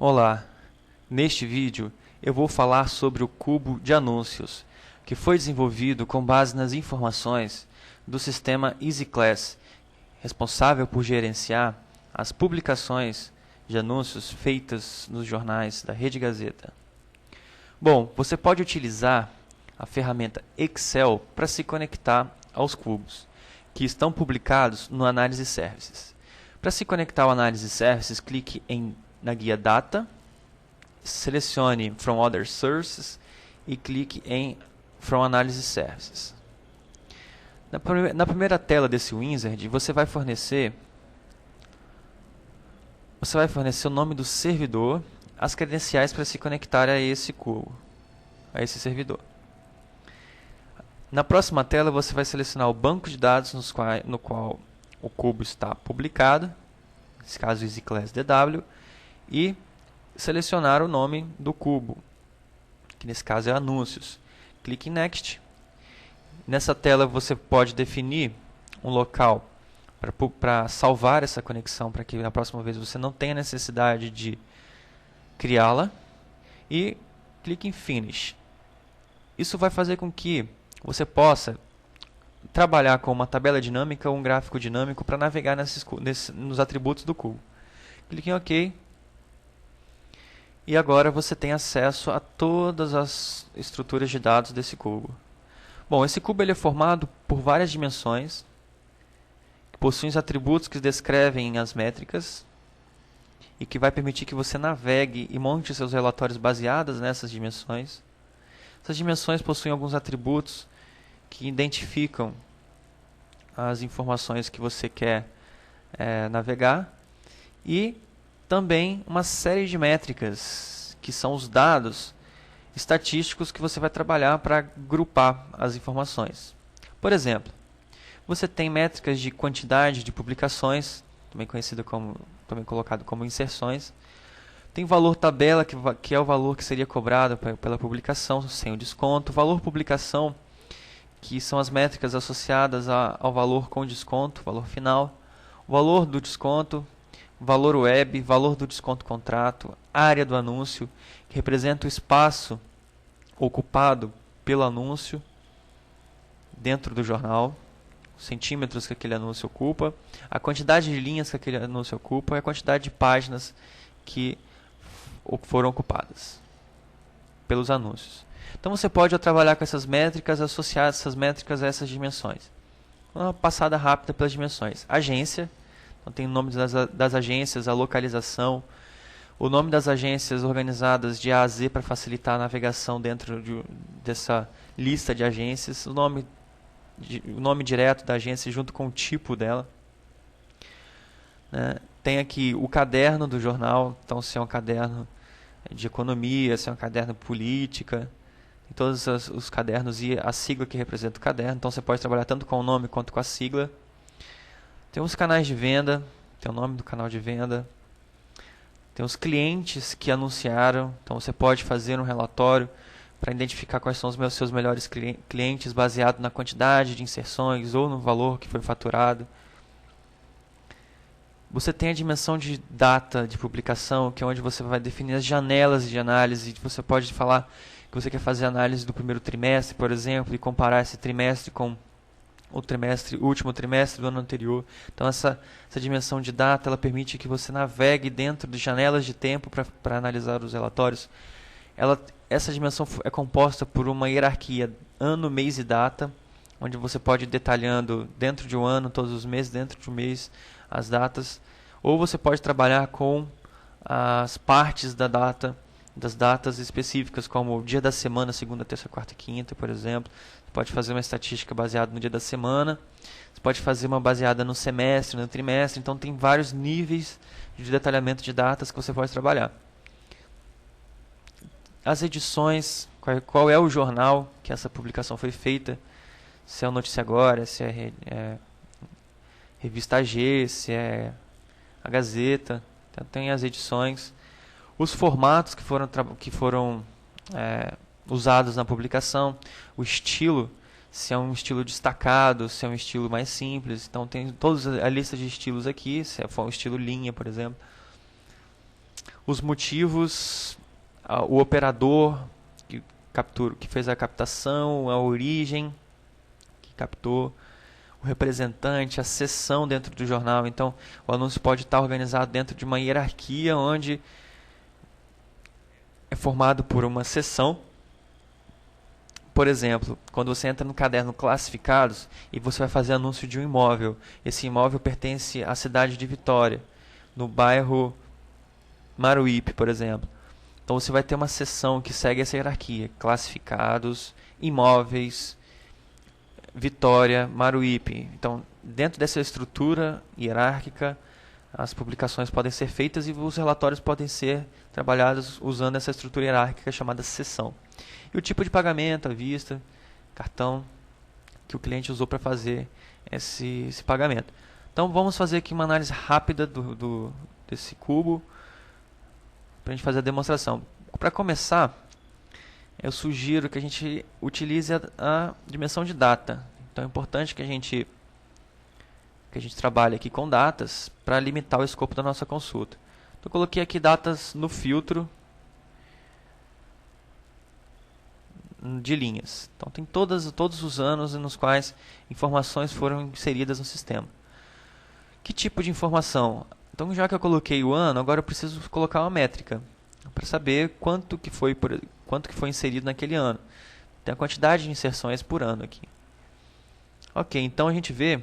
Olá, neste vídeo eu vou falar sobre o cubo de anúncios, que foi desenvolvido com base nas informações do sistema EasyClass, responsável por gerenciar as publicações de anúncios feitas nos jornais da Rede Gazeta. Bom, você pode utilizar a ferramenta Excel para se conectar aos cubos, que estão publicados no Analysis Services. Para se conectar ao Analysis Services, clique na guia Data, selecione From Other Sources e clique em From Analysis Services. Na primeira tela desse Wizard, você vai fornecer o nome do servidor, as credenciais para se conectar a esse cubo, a esse servidor. Na próxima tela, você vai selecionar o banco de dados no qual o cubo está publicado, nesse caso EasyClass DW, e selecionar o nome do cubo, que nesse caso é anúncios. Clique em Next. Nessa tela você pode definir um local para salvar essa conexão, para que na próxima vez você não tenha necessidade de criá-la, e clique em Finish. Isso vai fazer com que você possa trabalhar com uma tabela dinâmica ou um gráfico dinâmico para navegar nos atributos do cubo. Clique em OK. E agora você tem acesso a todas as estruturas de dados desse cubo. Bom, esse cubo ele é formado por várias dimensões, que possuem os atributos que descrevem as métricas, e que vai permitir que você navegue e monte seus relatórios baseados nessas dimensões. Essas dimensões possuem alguns atributos que identificam as informações que você quer navegar, e também uma série de métricas, que são os dados estatísticos que você vai trabalhar para agrupar as informações. Por exemplo, você tem métricas de quantidade de publicações, também colocado como inserções. Tem valor tabela, que é o valor que seria cobrado pela publicação, sem o desconto. Valor publicação, que são as métricas associadas ao valor com desconto, valor final. Valor do desconto, valor web, valor do desconto contrato, área do anúncio, que representa o espaço ocupado pelo anúncio dentro do jornal, centímetros que aquele anúncio ocupa, a quantidade de linhas que aquele anúncio ocupa e a quantidade de páginas que foram ocupadas pelos anúncios. Então você pode trabalhar com essas métricas, associar essas métricas a essas dimensões. Uma passada rápida pelas dimensões. Agência, então tem o nome das agências, a localização, o nome das agências organizadas de A a Z para facilitar a navegação dentro dessa lista de agências, o nome direto da agência junto com o tipo dela. Tem aqui o caderno do jornal, então se é um caderno de economia, se é um caderno de política, tem todos os cadernos e a sigla que representa o caderno, então você pode trabalhar tanto com o nome quanto com a sigla. Tem os canais de venda, tem o nome do canal de venda. Tem os clientes que anunciaram, então você pode fazer um relatório para identificar quais são os seus melhores clientes baseado na quantidade de inserções ou no valor que foi faturado. Você tem a dimensão de data de publicação, que é onde você vai definir as janelas de análise. Você pode falar que você quer fazer análise do primeiro trimestre, por exemplo, e comparar esse trimestre com o último trimestre do ano anterior. Então essa dimensão de data ela permite que você navegue dentro de janelas de tempo para analisar os relatórios. Essa dimensão é composta por uma hierarquia ano, mês e data, onde você pode ir detalhando dentro de um ano, todos os meses, dentro de um mês, as datas. Ou você pode trabalhar com as partes das datas específicas, como o dia da semana, segunda, terça, quarta e quinta, por exemplo. Você pode fazer uma estatística baseada no dia da semana. Você pode fazer uma baseada no semestre, no trimestre. Então tem vários níveis de detalhamento de datas que você pode trabalhar. As edições, qual é o jornal que essa publicação foi feita, se é o Notícia Agora, se é Revista G, se é a Gazeta. Então, tem as edições, os formatos que foram usados na publicação, o estilo, se é um estilo destacado, se é um estilo mais simples. Então tem toda a lista de estilos aqui, se for um estilo linha, por exemplo. os motivos, o operador que fez a captação, a origem que captou, o representante, a seção dentro do jornal. Então, o anúncio pode estar organizado dentro de uma hierarquia onde é formado por uma seção. Por exemplo, quando você entra no caderno classificados e você vai fazer anúncio de um imóvel, esse imóvel pertence à cidade de Vitória, no bairro Maruípe, por exemplo. Então você vai ter uma seção que segue essa hierarquia: classificados, imóveis, Vitória, Maruípe. Então, dentro dessa estrutura hierárquica, as publicações podem ser feitas e os relatórios podem ser trabalhados usando essa estrutura hierárquica chamada seção. E o tipo de pagamento, à vista, cartão, que o cliente usou para fazer esse pagamento. Então, vamos fazer aqui uma análise rápida desse cubo para a gente fazer a demonstração. Para começar, eu sugiro que a gente utilize a dimensão de data. Então é importante que a gente trabalhe aqui com datas para limitar o escopo da nossa consulta. Então eu coloquei aqui datas no filtro de linhas. Então tem todos os anos nos quais informações foram inseridas no sistema. Que tipo de informação? Então, já que eu coloquei o ano, agora eu preciso colocar uma métrica para saber quanto que foi inserido naquele ano. Tem a quantidade de inserções por ano aqui. Ok, então a gente vê,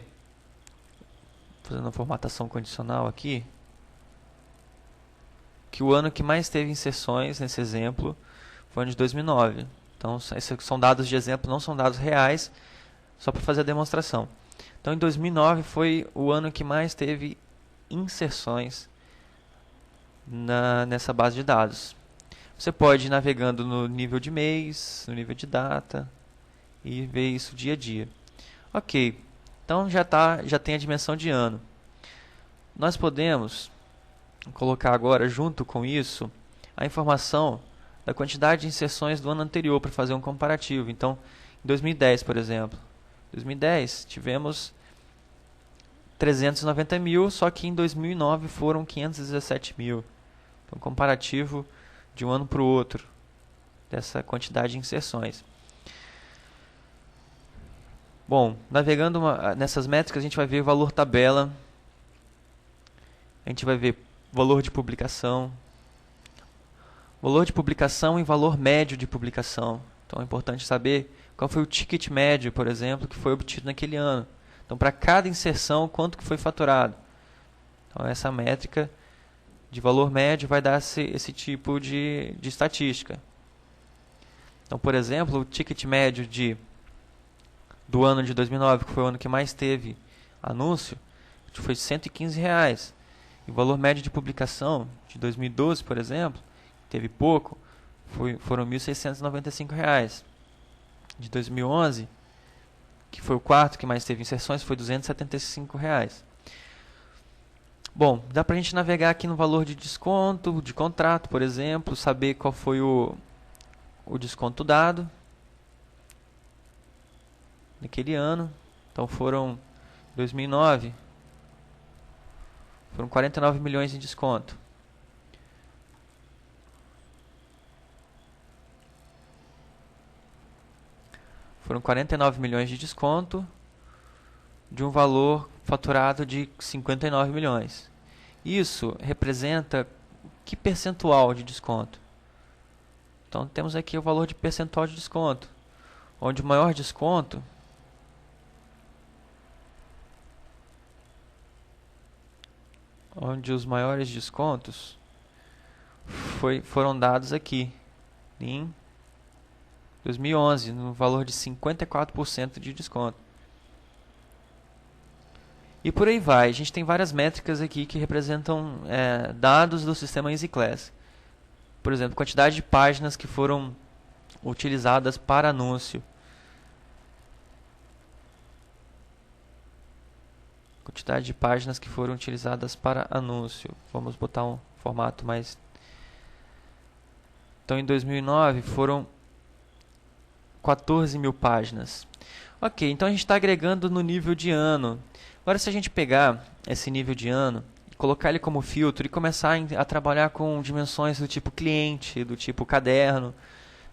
fazendo uma formatação condicional aqui, que o ano que mais teve inserções nesse exemplo foi o ano de 2009. Então, esses são dados de exemplo, não são dados reais, só para fazer a demonstração. Então, em 2009 foi o ano que mais teve inserções nessa base de dados. Você pode ir navegando no nível de mês, no nível de data e ver isso dia a dia. Ok, então já tem a dimensão de ano. Nós podemos colocar agora, junto com isso, a informação da quantidade de inserções do ano anterior para fazer um comparativo. Então, em 2010, por exemplo, 2010 tivemos 390 mil, só que em 2009 foram 517 mil. Então, comparativo de um ano para o outro, dessa quantidade de inserções. Bom, navegando nessas métricas, a gente vai ver valor tabela, a gente vai ver valor de publicação e valor médio de publicação. Então, é importante saber qual foi o ticket médio, por exemplo, que foi obtido naquele ano. Então, para cada inserção, quanto que foi faturado? Então, essa métrica de valor médio vai dar esse tipo de estatística. Então, por exemplo, o ticket médio do ano de 2009, que foi o ano que mais teve anúncio, foi R$ 115. E o valor médio de publicação de 2012, por exemplo, teve pouco, foram R$ 1.695. De 2011, que foi o quarto que mais teve inserções, foi R$ 275. Bom, dá para a gente navegar aqui no valor de desconto, de contrato, por exemplo, saber qual foi o desconto dado naquele ano. Então foram 2009, foram 49 milhões em desconto. Foram 49 milhões de desconto de um valor faturado de 59 milhões. Isso representa que percentual de desconto? Então temos aqui o valor de percentual de desconto, onde o maior desconto os maiores descontos foram dados aqui em 2011, no valor de 54% de desconto. E por aí vai. A gente tem várias métricas aqui que representam dados do sistema EasyClass. Por exemplo, quantidade de páginas que foram utilizadas para anúncio. Quantidade de páginas que foram utilizadas para anúncio. Vamos botar um formato mais... Então, em 2009 foram 14 mil páginas. Ok, então a gente está agregando no nível de ano. Agora, se a gente pegar esse nível de ano colocar ele como filtro e começar a trabalhar com dimensões do tipo cliente, do tipo caderno,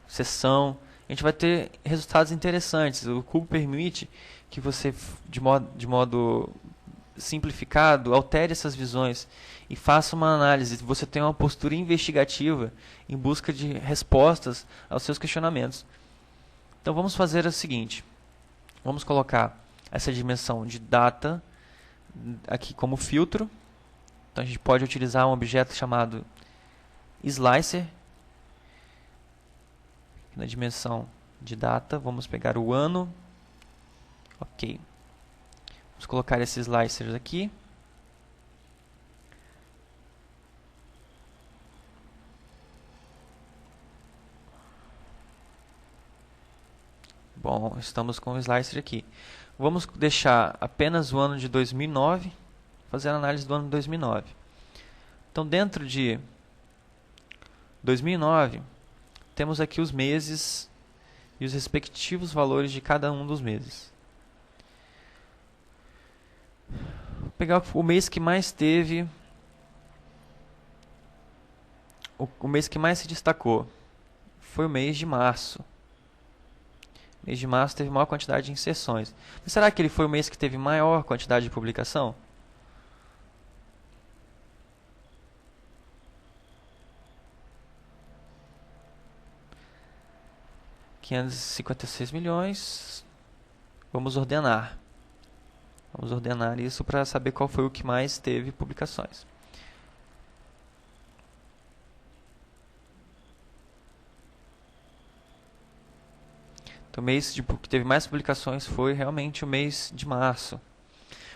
sessão, a gente vai ter resultados interessantes. O cubo permite que você, de modo simplificado, altere essas visões e faça uma análise. Você tem uma postura investigativa em busca de respostas aos seus questionamentos. Então vamos fazer o seguinte. Vamos colocar essa dimensão de data aqui como filtro. Então a gente pode utilizar um objeto chamado slicer. Na dimensão de data, vamos pegar o ano. Ok. Vamos colocar esses slicers aqui. Bom, estamos com o slicer aqui. Vamos deixar apenas o ano de 2009, fazer a análise do ano de 2009. Então, dentro de 2009, temos aqui os meses e os respectivos valores de cada um dos meses. Vou pegar o mês que mais teve, o mês que mais se destacou foi o mês de março. O mês de março teve maior quantidade de inserções. Mas será que ele foi o mês que teve maior quantidade de publicação? $556 milhões. Vamos ordenar. Vamos ordenar isso para saber qual foi o que mais teve publicações. Então, o mês que teve mais publicações foi realmente o mês de março.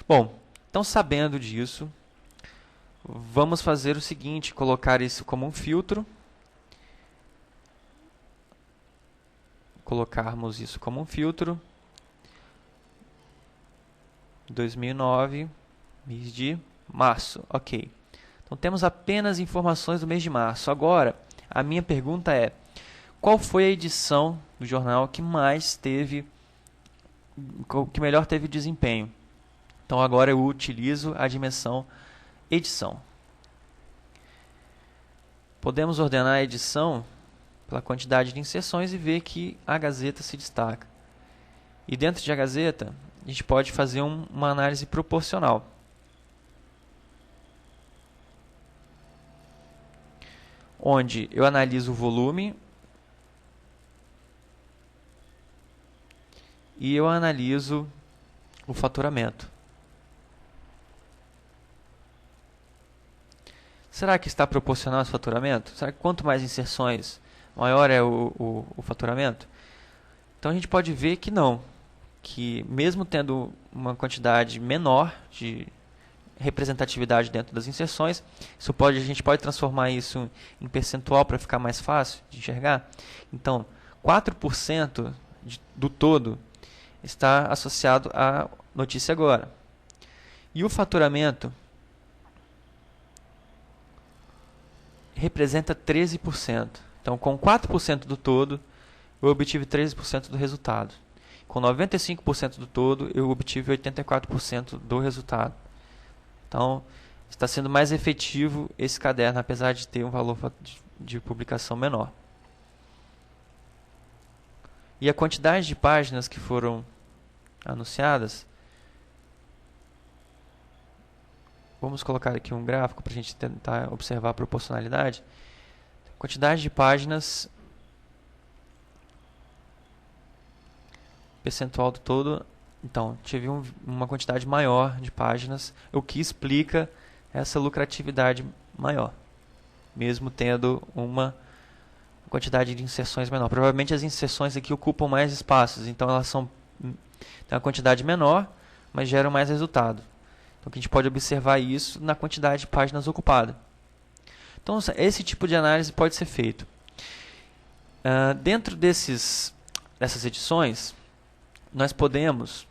Bom, então sabendo disso, vamos fazer o seguinte, colocar isso como um filtro. Colocarmos isso como um filtro. 2009, mês de março. Ok. Então temos apenas informações do mês de março. Agora, a minha pergunta é: qual foi a edição do jornal que melhor teve desempenho? Então agora eu utilizo a dimensão edição. Podemos ordenar a edição pela quantidade de inserções e ver que a Gazeta se destaca. E dentro de a Gazeta, a gente pode fazer uma análise proporcional. Onde eu analiso o volume e eu analiso o faturamento. Será que está proporcional esse faturamento? Será que quanto mais inserções, maior é o faturamento? Então a gente pode ver que não. Que mesmo tendo uma quantidade menor de representatividade dentro das inserções, a gente pode transformar isso em percentual para ficar mais fácil de enxergar. Então, 4% do todo está associado à notícia agora. E o faturamento representa 13%. Então, com 4% do todo, eu obtive 13% do resultado. Com 95% do todo, eu obtive 84% do resultado. Então, está sendo mais efetivo esse caderno, apesar de ter um valor de publicação menor. E a quantidade de páginas que foram anunciadas, vamos colocar aqui um gráfico para a gente tentar observar a proporcionalidade. Quantidade de páginas, percentual do todo. Então, tive uma quantidade maior de páginas, o que explica essa lucratividade maior, mesmo tendo uma quantidade de inserções menor. Provavelmente as inserções aqui ocupam mais espaços, então elas têm uma quantidade menor, mas geram mais resultado. Então, a gente pode observar isso na quantidade de páginas ocupadas. Então, esse tipo de análise pode ser feito. Dentro dessas edições, nós podemos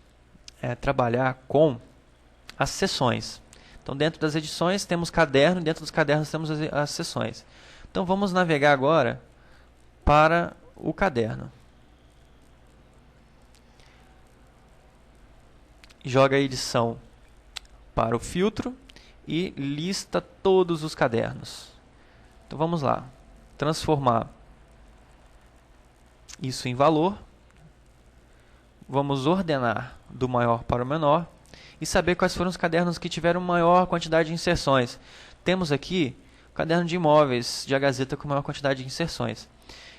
trabalhar com as seções. Então, dentro das edições temos caderno, dentro dos cadernos temos as seções. Então, vamos navegar agora para o caderno. Joga a edição para o filtro e lista todos os cadernos. Então vamos lá, transformar isso em valor. Vamos ordenar do maior para o menor e saber quais foram os cadernos que tiveram maior quantidade de inserções. Temos aqui o caderno de imóveis de A Gazeta com maior quantidade de inserções.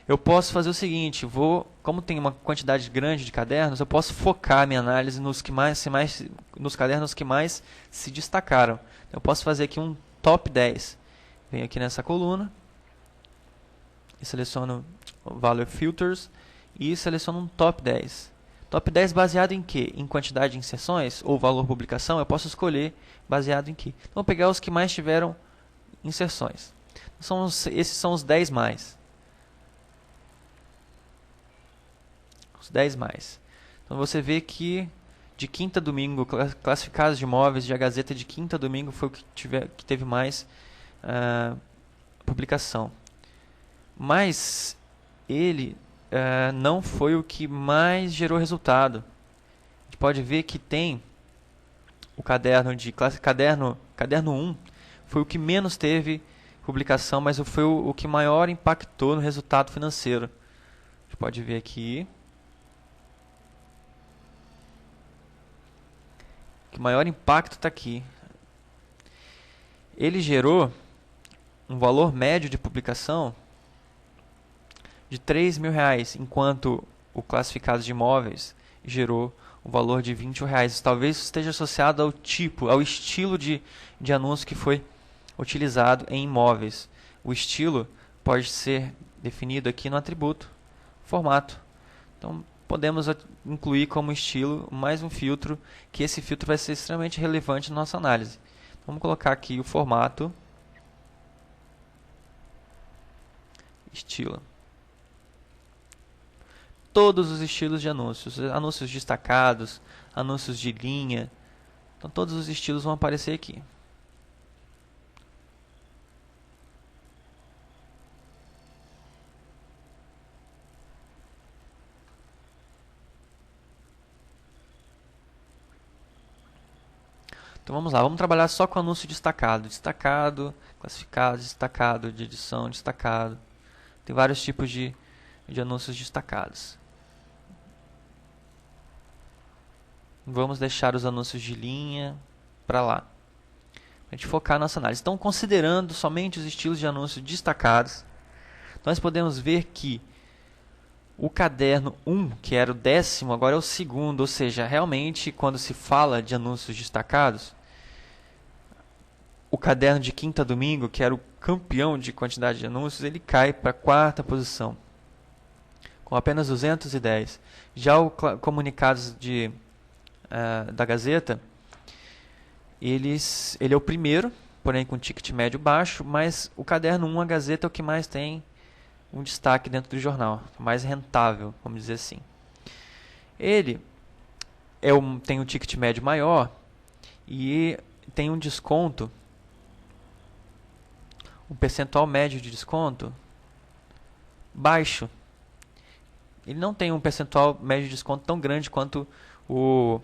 Eu posso fazer o seguinte, como tem uma quantidade grande de cadernos, eu posso focar a minha análise nos cadernos que mais se destacaram. Eu posso fazer aqui um top 10. Venho aqui nessa coluna e seleciono Value Filters e seleciono um top 10. Top 10 baseado em quê? Em quantidade de inserções ou valor publicação, eu posso escolher baseado em quê? Então, vou pegar os que mais tiveram inserções. Esses são os 10 mais. Os 10 mais. Então, você vê que de quinta a domingo, classificados de imóveis de A Gazeta de quinta a domingo foi o que teve mais publicação. Mas ele não foi o que mais gerou resultado. A gente pode ver que tem o caderno 1 foi o que menos teve publicação, mas foi o que maior impactou no resultado financeiro. A gente pode ver aqui que o maior impacto está aqui. Ele gerou um valor médio de publicação de R$3.000, enquanto o classificado de imóveis gerou um valor de R$21. Talvez esteja associado ao estilo de anúncio que foi utilizado em imóveis. O estilo pode ser definido aqui no atributo formato. Então, podemos incluir como estilo mais um filtro, que esse filtro vai ser extremamente relevante na nossa análise. Vamos colocar aqui o formato estilo. Todos os estilos de anúncios, anúncios destacados, anúncios de linha, então todos os estilos vão aparecer aqui. Então vamos lá, vamos trabalhar só com anúncio destacado. Destacado, classificado, destacado, de edição, destacado. Tem vários tipos de anúncios destacados. Vamos deixar os anúncios de linha para lá. A gente focar na nossa análise. Então, considerando somente os estilos de anúncios destacados, nós podemos ver que o caderno 1, que era o 10º, agora é o 2º, ou seja, realmente quando se fala de anúncios destacados, o caderno de quinta a domingo, que era o campeão de quantidade de anúncios, ele cai para a 4ª posição, com apenas 210. Já o comunicados da Gazeta, ele é o primeiro, porém com ticket médio baixo, mas o caderno 1, a Gazeta, é o que mais tem um destaque dentro do jornal, mais rentável, vamos dizer assim. Ele tem um ticket médio maior e tem um desconto, um percentual médio de desconto baixo. Ele não tem um percentual médio de desconto tão grande quanto o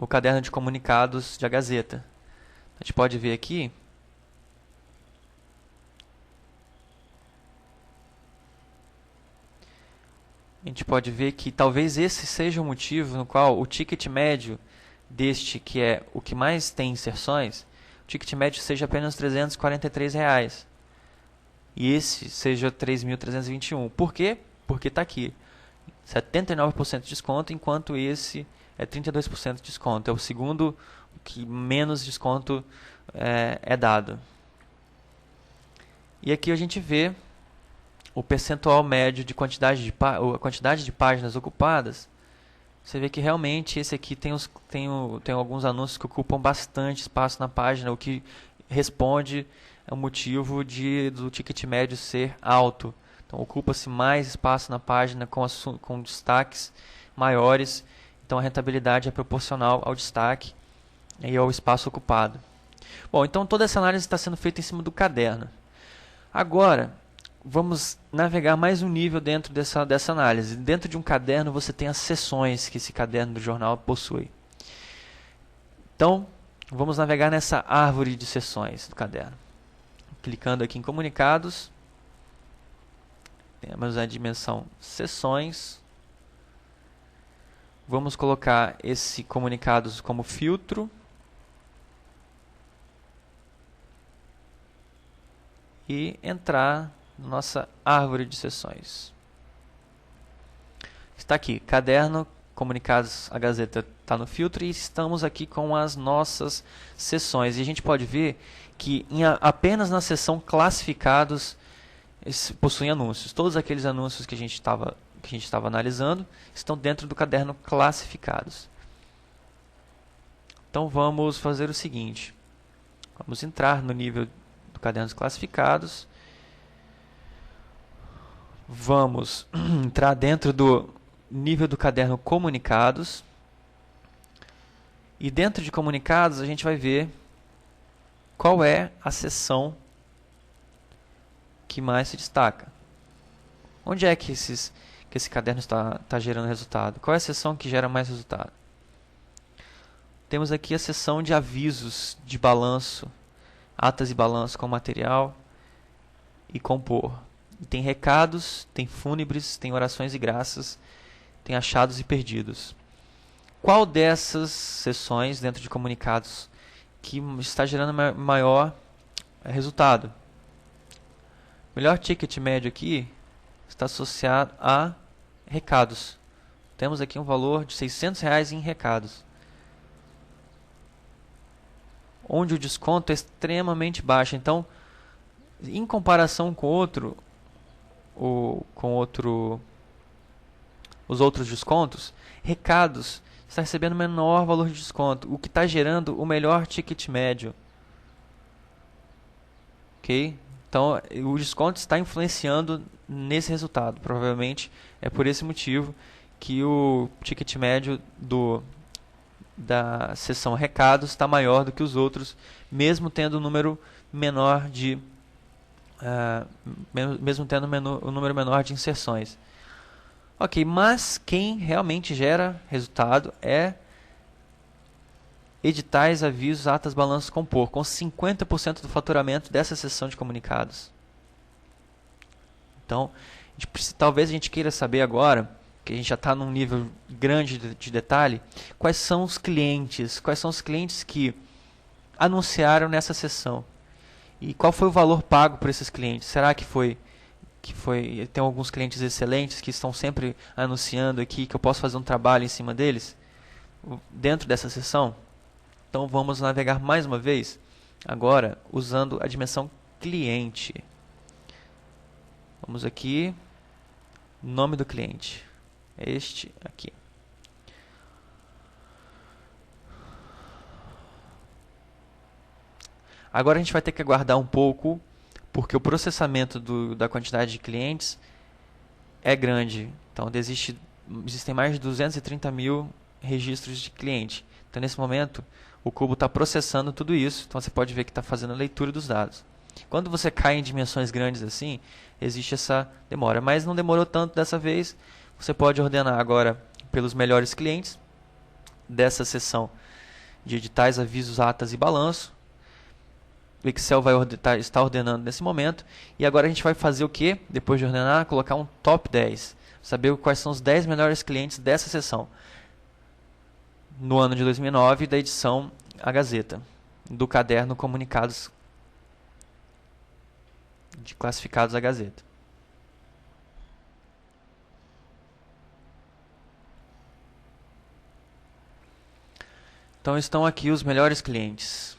caderno de comunicados da Gazeta. A gente pode ver aqui que talvez esse seja o motivo no qual o ticket médio deste, que é o que mais tem inserções, o ticket médio seja apenas R$343. E esse seja 3.321. Por quê? Porque está aqui 79% de desconto, enquanto esse é 32% de desconto. É o segundo que menos desconto é dado. E aqui a gente vê o percentual médio de a quantidade de páginas ocupadas. Você vê que realmente esse aqui tem alguns anúncios que ocupam bastante espaço na página, o que responde ao motivo do ticket médio ser alto. Então ocupa-se mais espaço na página com destaques maiores. Então a rentabilidade é proporcional ao destaque e ao espaço ocupado. Bom, então toda essa análise está sendo feita em cima do caderno. Agora, vamos navegar mais um nível dentro dessa análise. Dentro de um caderno você tem as seções que esse caderno do jornal possui. Então, vamos navegar nessa árvore de seções do caderno. Clicando aqui em comunicados, temos a dimensão seções. Vamos colocar esse comunicados como filtro. E entrar na nossa árvore de seções. Está aqui, caderno, comunicados, a Gazeta está no filtro e estamos aqui com as nossas seções. E a gente pode ver que apenas na seção classificados possuem anúncios. Todos aqueles anúncios que a gente estava analisando estão dentro do caderno classificados. Então vamos fazer o seguinte. Vamos entrar no nível do cadernos classificados. Vamos entrar dentro do nível do caderno comunicados. E dentro de comunicados a gente vai ver qual é a seção que mais se destaca. Onde é que esse caderno está gerando resultado? Qual é a seção que gera mais resultado? Temos aqui a seção de avisos de balanço, atas e balanço com material e compor. E tem recados, tem fúnebres, tem orações e graças, tem achados e perdidos. Qual dessas seções dentro de comunicados que está gerando maior resultado? O melhor ticket médio aqui está associado a recados. Temos aqui um valor de R$600 em recados, onde o desconto é extremamente baixo. Então, em comparação com os outros descontos, recados está recebendo menor valor de desconto, o que está gerando o melhor ticket médio. Ok? Então, o desconto está influenciando nesse resultado. Provavelmente é por esse motivo que o ticket médio da seção recados está maior do que os outros, mesmo tendo um número menor de número menor de inserções. Ok, mas quem realmente gera resultado é editais, avisos, atas, balanços, compor, com 50% do faturamento dessa seção de comunicados. Então, talvez a gente queira saber agora, que a gente já está num nível grande de detalhe, quais são os clientes que anunciaram nessa seção. E qual foi o valor pago por esses clientes? Será que tem alguns clientes excelentes que estão sempre anunciando aqui, que eu posso fazer um trabalho em cima deles dentro dessa seção? Então vamos navegar mais uma vez, agora usando a dimensão cliente. Vamos aqui, nome do cliente, este aqui. Agora a gente vai ter que aguardar um pouco, porque o processamento da quantidade de clientes é grande. Então existem mais de 230 mil registros de cliente. Então nesse momento o Cubo está processando tudo isso. Então você pode ver que está fazendo a leitura dos dados. Quando você cai em dimensões grandes assim, existe essa demora. Mas não demorou tanto dessa vez. Você pode ordenar agora pelos melhores clientes dessa seção de editais, avisos, atas e balanço. O Excel vai está ordenando nesse momento. E agora a gente vai fazer o que? Depois de ordenar, colocar um top 10. Saber quais são os 10 melhores clientes dessa seção. No ano de 2009, da edição A Gazeta. Do caderno Comunicados de Classificados A Gazeta. Então estão aqui os melhores clientes.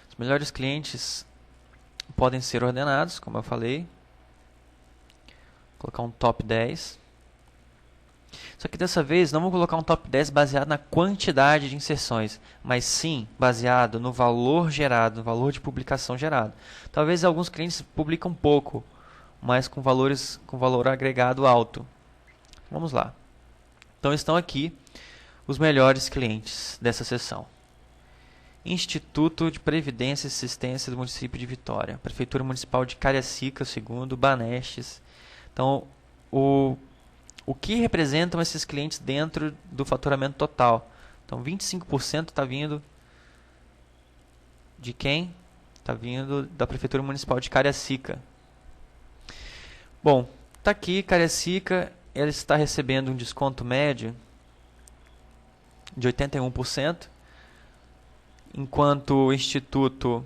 Os melhores clientes podem ser ordenados, como eu falei. Vou colocar um top 10. Só que dessa vez não vou colocar um top 10 baseado na quantidade de inserções, mas sim baseado no valor gerado, no valor de publicação gerado. Talvez alguns clientes publicam pouco, mas com valor agregado alto. Vamos lá. Então estão aqui os melhores clientes dessa seção. Instituto de Previdência e Assistência do município de Vitória, Prefeitura Municipal de Cariacica, segundo, Banestes. Então, o que representam esses clientes dentro do faturamento total? Então, 25% está vindo De quem? Está vindo da Prefeitura Municipal de Cariacica. Bom, está aqui, Cariacica, ele está recebendo um desconto médio de 81%, enquanto o Instituto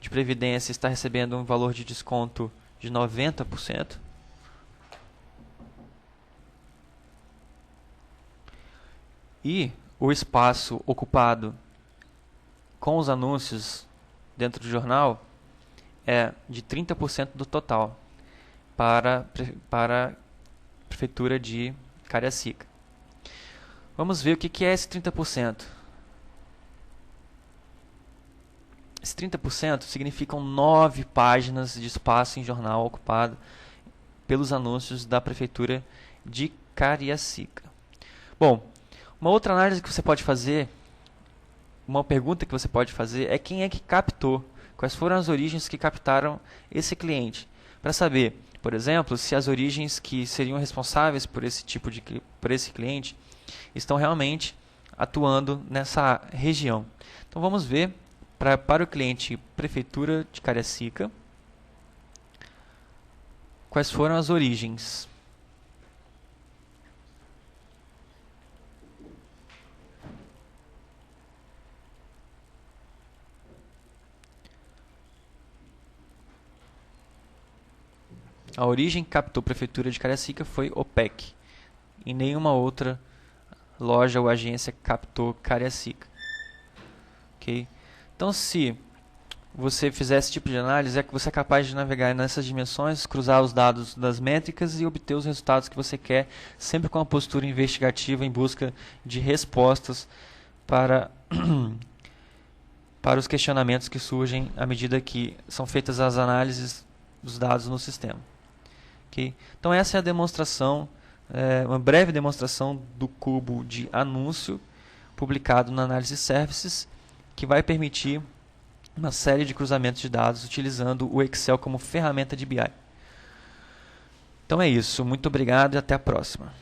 de Previdência está recebendo um valor de desconto de 90%. E o espaço ocupado com os anúncios dentro do jornal é de 30% do total para a Prefeitura de Cariacica. Vamos ver o que é esse 30%. Esse 30% significam 9 páginas de espaço em jornal ocupado pelos anúncios da Prefeitura de Cariacica. Bom, uma outra análise que você pode fazer, uma pergunta que você pode fazer é quem é que captou, quais foram as origens que captaram esse cliente, para saber, por exemplo, se as origens que seriam responsáveis por esse cliente estão realmente atuando nessa região. Então vamos ver para o cliente Prefeitura de Cariacica quais foram as origens. A origem que captou a Prefeitura de Cariacica foi OPEC. E nenhuma outra loja ou agência captou Cariacica. Ok? Então, se você fizer esse tipo de análise, é que você é capaz de navegar nessas dimensões, cruzar os dados das métricas e obter os resultados que você quer, sempre com uma postura investigativa em busca de respostas para os questionamentos que surgem à medida que são feitas as análises dos dados no sistema. Okay? Então essa é a demonstração, uma breve demonstração do cubo de anúncio publicado na Análise Services, que vai permitir uma série de cruzamentos de dados utilizando o Excel como ferramenta de BI. Então é isso, muito obrigado e até a próxima.